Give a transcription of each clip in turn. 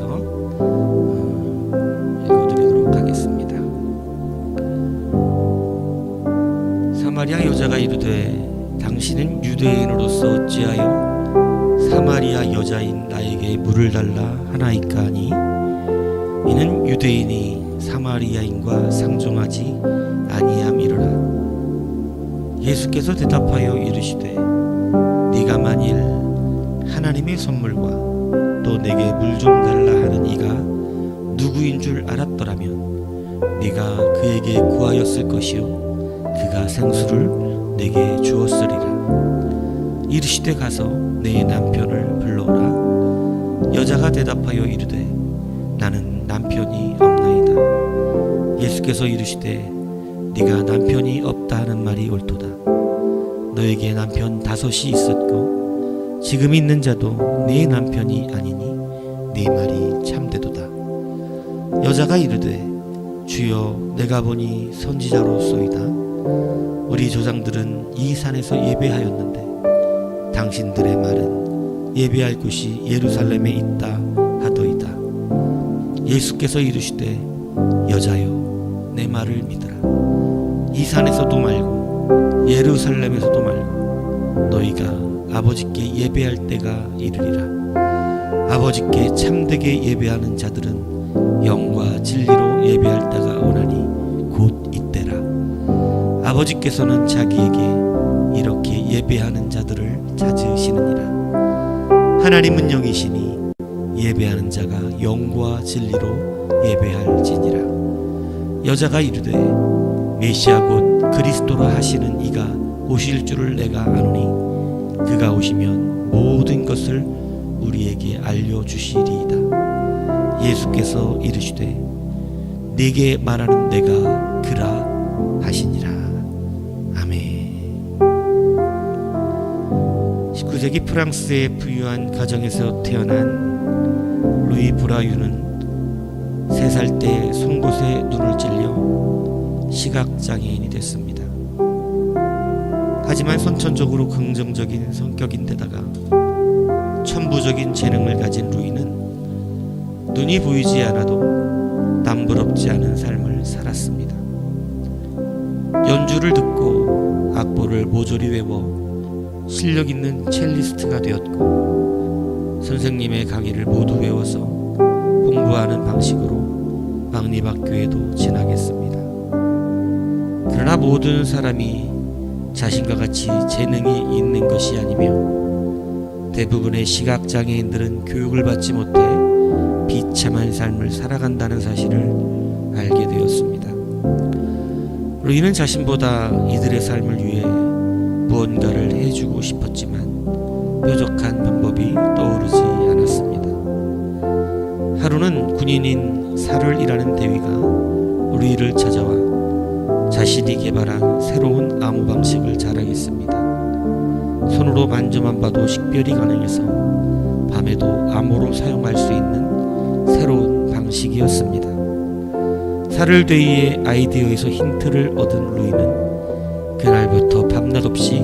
통해서 읽어드리도록 하겠습니다. 사마리아 여자가 이르되 당신은 유대인으로서 어찌하여 사마리아 여자인 나에게 물을 달라 하나이까 하니 이는 유대인이 사마리아인과 상종하지 아니함이로라. 예수께서 대답하여 이르시되 네가 만일 하나님의 선물과 또 내게 물 좀 달라 하는 이가 누구인 줄 알았더라면 네가 그에게 구하였을 것이요 그가 생수를 내게 주었으리라. 이르시되 가서 내 남편을 불러오라. 여자가 대답하여 이르되 나는 남편이 없나이다. 예수께서 이르시되 네가 남편이 없다 하는 말이 옳도다. 너에게 남편 5이 있었고 지금 있는 자도 네 남편이 아니니 네 말이 참되도다. 여자가 이르되 주여 내가 보니 선지자로소이다. 우리 조상들은 이 산에서 예배하였는데 당신들의 말은 예배할 곳이 예루살렘에 있다 하도이다. 예수께서 이르시되 여자여 내 말을 믿으라. 이 산에서도 말고 예루살렘에서도 말고 너희가 아버지께 예배할 때가 이르리라. 아버지께 참되게 예배하는 자들은 영과 진리로 예배할 때가 오나니 곧 이때라. 아버지께서는 자기에게 이렇게 예배하는 자들을 찾으시느니라. 하나님은 영이시니 예배하는 자가 영과 진리로 예배할지니라. 여자가 이르되 메시아 곧 그리스도라 하시는 이가 오실 줄을 내가 아노니 그가 오시면 모든 것을 우리에게 알려주시리이다. 예수께서 이르시되 네게 말하는 내가 그라 하시니라. 아멘. 19세기 프랑스의 부유한 가정에서 태어난 루이 브라유는 3살 때 송곳에 눈을 찔려 시각장애인이 됐습니다. 하지만 선천적으로 긍정적인 성격인데다가 천부적인 재능을 가진 루이는 눈이 보이지 않아도 남부럽지 않은 삶을 살았습니다. 연주를 듣고 악보를 모조리 외워 실력 있는 첼리스트가 되었고 선생님의 강의를 모두 외워서 공부하는 방식으로 왕립학교에도 진학했습니다. 그러나 모든 사람이 자신과 같이 재능이 있는 것이 아니며 대부분의 시각장애인들은 교육을 받지 못해 비참한 삶을 살아간다는 사실을 알게 되었습니다. 루이는 자신보다 이들의 삶을 위해 무언가를 해주고 싶었지만 뾰족한 방법이 떠오르지 않았습니다. 하루는 군인인 사를이라는 대위가 루이를 찾아와 자신이 개발한 새로운 암호 방식을 자랑했습니다. 손으로 만져만 봐도 식별이 가능해서 밤에도 암호로 사용할 수 있는 새로운 방식이었습니다. 사를 대위의 아이디어에서 힌트를 얻은 루이는 그날부터 밤낮 없이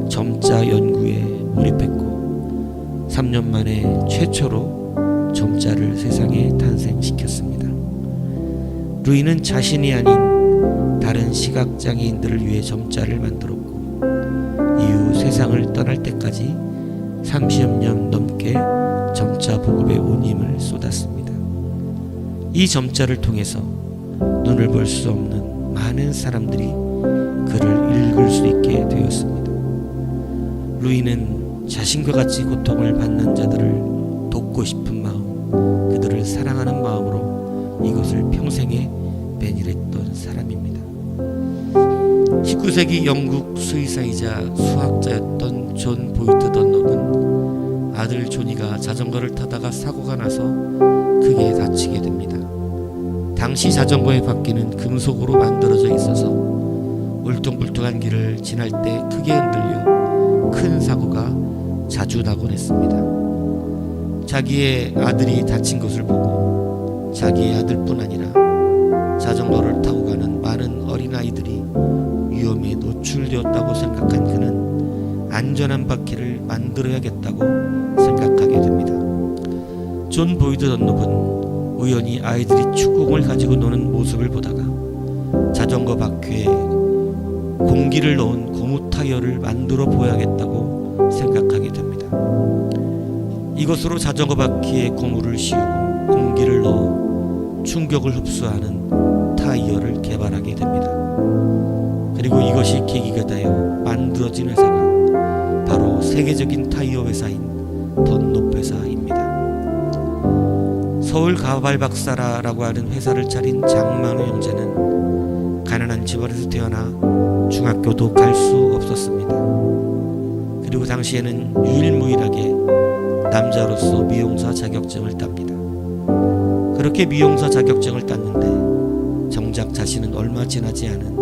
점자 연구에 몰입했고 3년 만에 최초로 점자를 세상에 탄생시켰습니다. 루이는 자신이 아닌 다른 시각장애인들을 위해 점자를 만들었고 이후 세상을 떠날 때까지 30년 넘게 점자 보급에 온 힘을 쏟았습니다. 이 점자를 통해서 눈을 볼 수 없는 많은 사람들이 그를 읽을 수 있게 되었습니다. 루이는 자신과 같이 고통을 받는 자들을 돕고 싶은 마음, 그들을 사랑하는 마음으로 이것을 평생에 매닐했던 사람입니다. 19세기 영국 수의사이자 수학자였던 존 보이트 던럭은 아들 조니가 자전거를 타다가 사고가 나서 크게 다치게 됩니다. 당시 자전거의 바퀴는 금속으로 만들어져 있어서 울퉁불퉁한 길을 지날 때 크게 흔들려 큰 사고가 자주 나곤 했습니다. 자기의 아들이 다친 것을 보고 자기의 아들뿐 아니라 자전거를 타고 가는 많은 어린아이들이 위험에 노출되었다고 생각한 그는 안전한 바퀴를 만들어야겠다고 생각하게 됩니다. 존 보이드 던롭은 우연히 아이들이 축구공을 가지고 노는 모습을 보다가 자전거 바퀴에 공기를 넣은 고무 타이어를 만들어 보야겠다고 생각하게 됩니다. 이것으로 자전거 바퀴에 고무를 씌우고 공기를 넣어 충격을 흡수하는 타이어를 개발하게 됩니다. 그리고 이것이 계기가 되어 만들어진 회사가 바로 세계적인 타이어 회사인 던롭 회사입니다. 서울 가발박사라라고 하는 회사를 차린 장만우 형제는 가난한 집안에서 태어나 중학교도 갈 수 없었습니다. 그리고 당시에는 유일무이하게 남자로서 미용사 자격증을 땁니다. 그렇게 미용사 자격증을 땄는데 정작 자신은 얼마 지나지 않은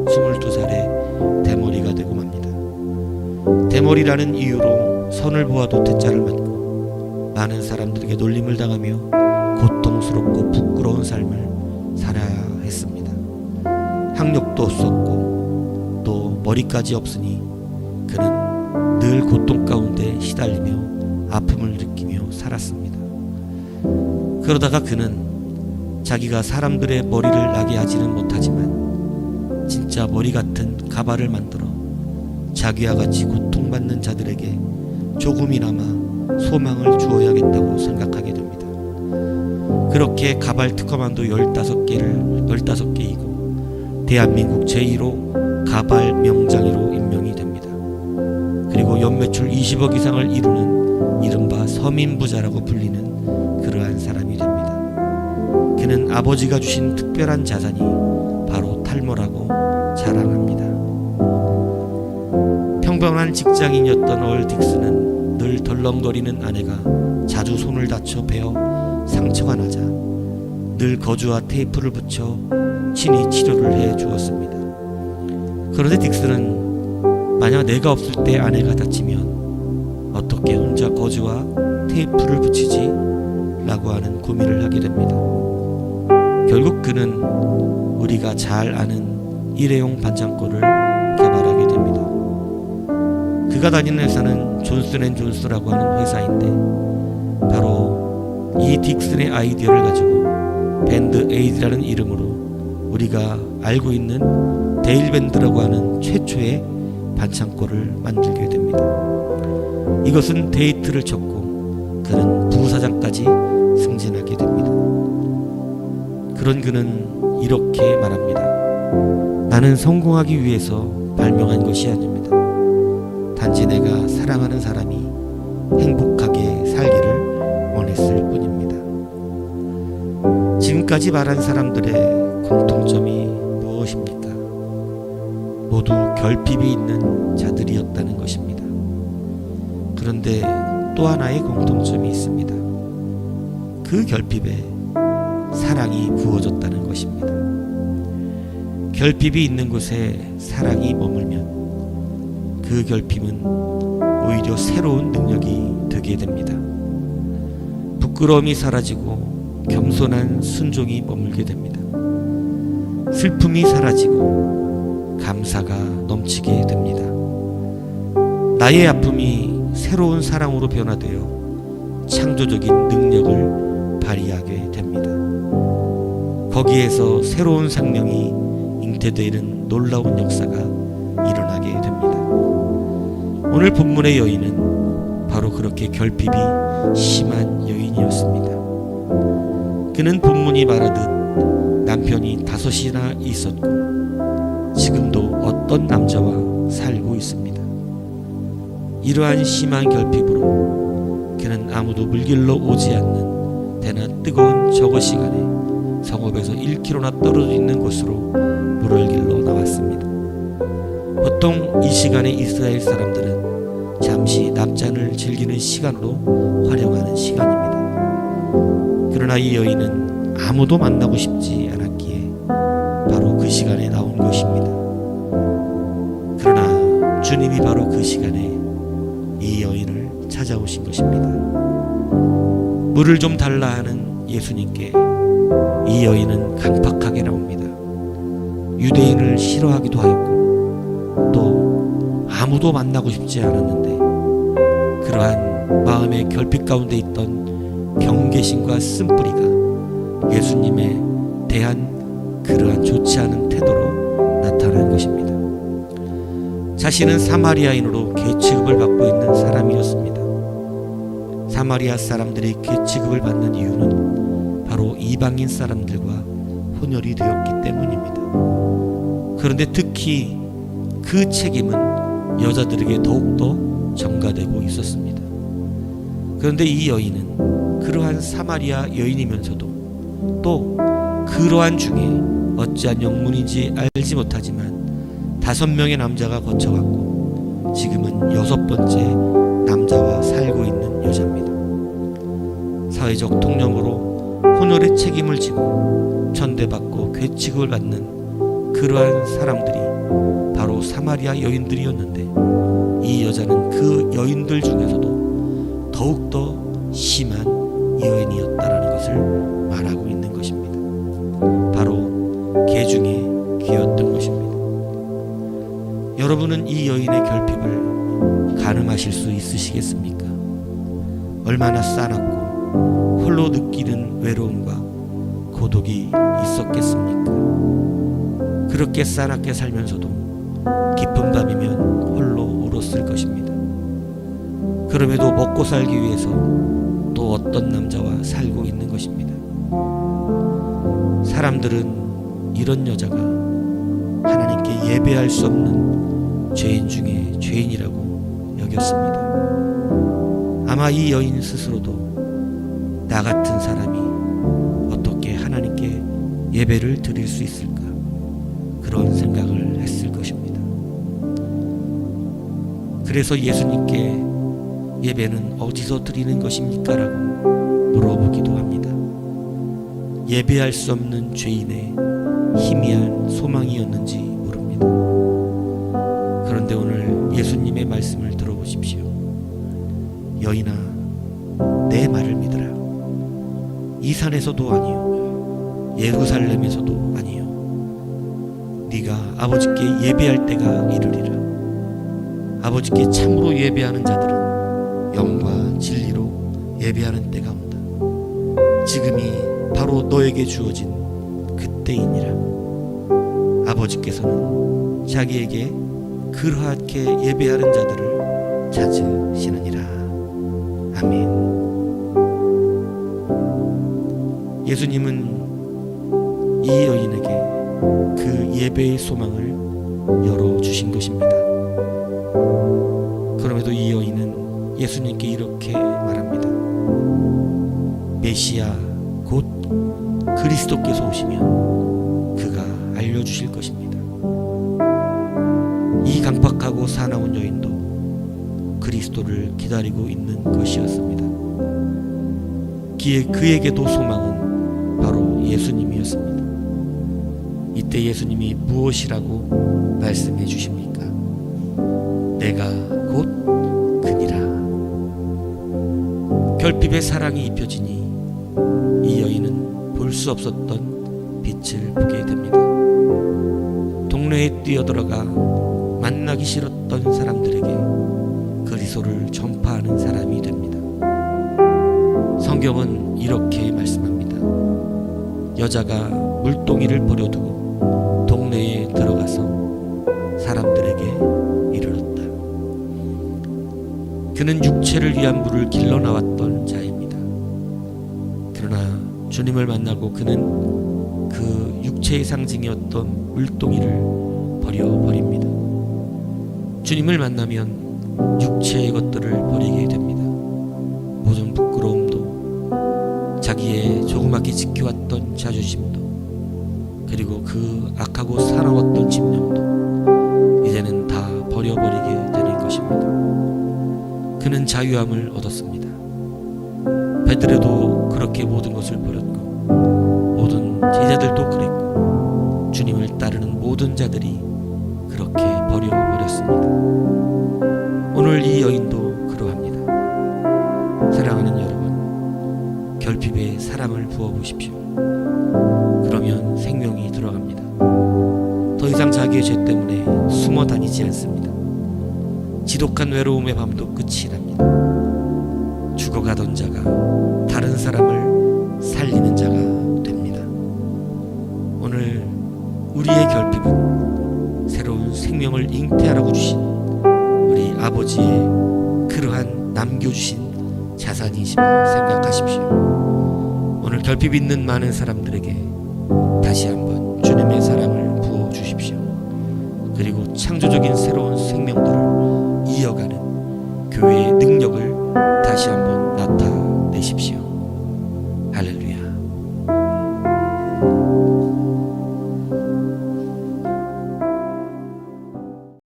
22살에 대머리가 되고 맙니다. 대머리라는 이유로 선을 보아도 퇴짜를 맞고 많은 사람들에게 놀림을 당하며 고통스럽고 부끄러운 삶을 살아야 했습니다. 학력도 없었고 또 머리까지 없으니 그는 늘 고통 가운데 시달리며 아픔을 느끼며 살았습니다. 그러다가 그는 자기가 사람들의 머리를 나게 하지는 못하지만 진짜 머리 같은 가발을 만들어 자기와 같이 고통받는 자들에게 조금이나마 소망을 주어야겠다고 생각하게 됩니다. 그렇게 가발 특허만도 15개이고 대한민국 제1호 가발 명장이로 임명이 됩니다. 그리고 연매출 20억 이상을 이루는 이른바 서민부자라고 불리는 그러한 사람이 됩니다. 그는 아버지가 주신 특별한 자산이 바로 탈모라고 자랑합니다. 평범한 직장인이었던 얼 딕스는 늘 덜렁거리는 아내가 자주 손을 다쳐 베어 상처가 나자 늘 거즈와 테이프를 붙여 친히 치료를 해 주었습니다. 그런데 딕스는 만약 내가 없을 때 아내가 다치면 어떻게 혼자 거즈와 테이프를 붙이지? 라고 하는 고민을 하게 됩니다. 결국 그는 우리가 잘 아는 일회용 반창고를 개발하게 됩니다. 그가 다니는 회사는 존슨앤존슨이라고 하는 회사인데 바로 이 딕슨의 아이디어를 가지고 밴드 에이드라는 이름으로 우리가 알고 있는 데일밴드라고 하는 최초의 반창고를 만들게 됩니다. 이것은 데이트를 쳤고 그는 부사장까지 승진하게 됩니다. 그런 그는 이렇게 말합니다. 나는 성공하기 위해서 발명한 것이 아닙니다. 단지 내가 사랑하는 사람이 행복하게 살기를 원했을 뿐입니다. 지금까지 말한 사람들의 공통점이 무엇입니까? 모두 결핍이 있는 자들이었다는 것입니다. 그런데 또 하나의 공통점이 있습니다. 그 결핍에 사랑이 부어졌다는 것입니다. 결핍이 있는 곳에 사랑이 머물면 그 결핍은 오히려 새로운 능력이 되게 됩니다. 부끄러움이 사라지고 겸손한 순종이 머물게 됩니다. 슬픔이 사라지고 감사가 넘치게 됩니다. 나의 아픔이 새로운 사랑으로 변화되어 창조적인 능력을 발휘하게 됩니다. 거기에서 새로운 생명이 잉태되는 놀라운 역사가 일어나게 됩니다. 오늘 본문의 여인은 바로 그렇게 결핍이 심한 여인이었습니다. 그는 본문이 말하듯 남편이 5이나 있었고 지금도 어떤 남자와 살고 있습니다. 이러한 심한 결핍으로 그는 아무도 물길로 오지 않는 대낮 뜨거운 저거 시간에 성읍에서 1km나 떨어져 있는 곳으로 물을 길러 나왔습니다. 보통 이 시간에 이스라엘 사람들은 잠시 낮잠을 즐기는 시간으로 활용하는 시간입니다. 그러나 이 여인은 아무도 만나고 싶지 않았기에 바로 그 시간에 나온 것입니다. 그러나 주님이 바로 그 시간에 이 여인을 찾아오신 것입니다. 물을 좀 달라 하는 예수님께 이 여인은 강팍하게 나옵니다. 유대인을 싫어하기도 하였고 또 아무도 만나고 싶지 않았는데 그러한 마음의 결핍 가운데 있던 경계심과 쓴뿌리가 예수님에 대한 그러한 좋지 않은 태도로 나타나는 것입니다. 자신은 사마리아인으로 계취급을 받고 있는 사람이었습니다. 사마리아 사람들이 계취급을 받는 이유는 바로 이방인 사람들과 혼혈이 되었기 때문입니다. 그런데 특히 그 책임은 여자들에게 더욱더 전가되고 있었습니다. 그런데 이 여인은 그러한 사마리아 여인이면서도 또 그러한 중에 어찌한 영문인지 알지 못하지만 5명의 남자가 거쳐갔고 지금은 6번째 남자와 살고 있는 여자입니다. 사회적 통념으로 혼혈의 책임을 지고 천대받고 괴취급을 받는 그러한 사람들이 바로 사마리아 여인들이었는데 이 여자는 그 여인들 중에서도 더욱더 심한 여인이었다라는 것을 말하고 있는 것입니다. 바로 개 중에 개였던 것입니다. 여러분은 이 여인의 결핍을 가늠하실 수 있으시겠습니까? 얼마나 싸납고 홀로 느끼는 외로움과 고독이 있었겠습니까? 그렇게 싸납게 살면서도 깊은 밤이면 홀로 울었을 것입니다. 그럼에도 먹고 살기 위해서 또 어떤 남자와 살고 있는 것입니다. 사람들은 이런 여자가 하나님께 예배할 수 없는 죄인 중에 죄인이라고 여겼습니다. 아마 이 여인 스스로도 나 같은 사람이 어떻게 하나님께 예배를 드릴 수 있을까 그런 생각을 했을 것입니다. 그래서 예수님께 예배는 어디서 드리는 것입니까? 라고 물어보기도 합니다. 예배할 수 없는 죄인의 희미한 소망이었는지 모릅니다. 그런데 오늘 예수님의 말씀을 들어보십시오. 여인아, 내 말을 믿으라. 이 산에서도 아니요 예루살렘에서도 아니요 네가 아버지께 예배할 때가 이르리라. 아버지께 참으로 예배하는 자들은 영과 진리로 예배하는 때가 온다. 지금이 바로 너에게 주어진 그때이니라. 아버지께서는 자기에게 그렇게 예배하는 자들을 찾으시느니라. 아멘. 예수님은 이 여인에게 그 예배의 소망을 열어주신 것입니다. 그럼에도 이 여인은 예수님께 이렇게 말합니다. 메시아 곧 그리스도께서 오시면 그가 알려주실 것입니다. 이 강팍하고 사나운 여인도 그리스도를 기다리고 있는 것이었습니다. 그에게도 소망은 바로 예수님이었습니다. 이때 예수님이 무엇이라고 말씀해 주십니까? 내가 곧 그니라. 결핍의 사랑이 입혀지니 이 여인은 볼 수 없었던 빛을 보게 됩니다. 동네에 뛰어들어가 만나기 싫었던 사람들에게 그리스도를 전파하는 사람이 됩니다. 성경은 이렇게 말씀합니다. 여자가 물동이를 버려두고 동네에 들어가서 사람들에게 이르렀다. 그는 육체를 위한 물을 길러 나왔던 자입니다. 그러나 주님을 만나고 그는 그 육체의 상징이었던 물동이를 버려버립니다. 주님을 만나면 육체의 것들을 버리게 됩니다. 모든 부끄러움도, 자기의 조그맣게 지켜왔던 자존심도, 그리고 그 악하고 사나웠던 집념도 이제는 다 버려버리게 되는 것입니다. 그는 자유함을 얻었습니다. 베드로도 그렇게 모든 것을 버렸고 모든 제자들도 그랬고 주님을 따르는 모든 자들이 그렇게 버려버렸습니다. 오늘 이 여인도 그러합니다. 사랑하는 여러분, 결핍에 사랑을 부어보십시오. 그러면 생명이 들어갑니다. 더 이상 자기의 죄 때문에 숨어 다니지 않습니다. 지독한 외로움의 밤도 끝이 납니다. 죽어가던 자가 다른 사람을 살리는 자가 됩니다. 오늘 우리의 결핍은 새로운 생명을 잉태하라고 주신 우리 아버지의 그러한 남겨주신 자산이심을 생각하십시오. 오늘 결핍 있는 많은 사람들에게 다시 한번 주님의 사랑을 부어주십시오. 그리고 창조적인 새로운 생명들을 이어가는 교회의 능력을 다시 한번 나타내십시오.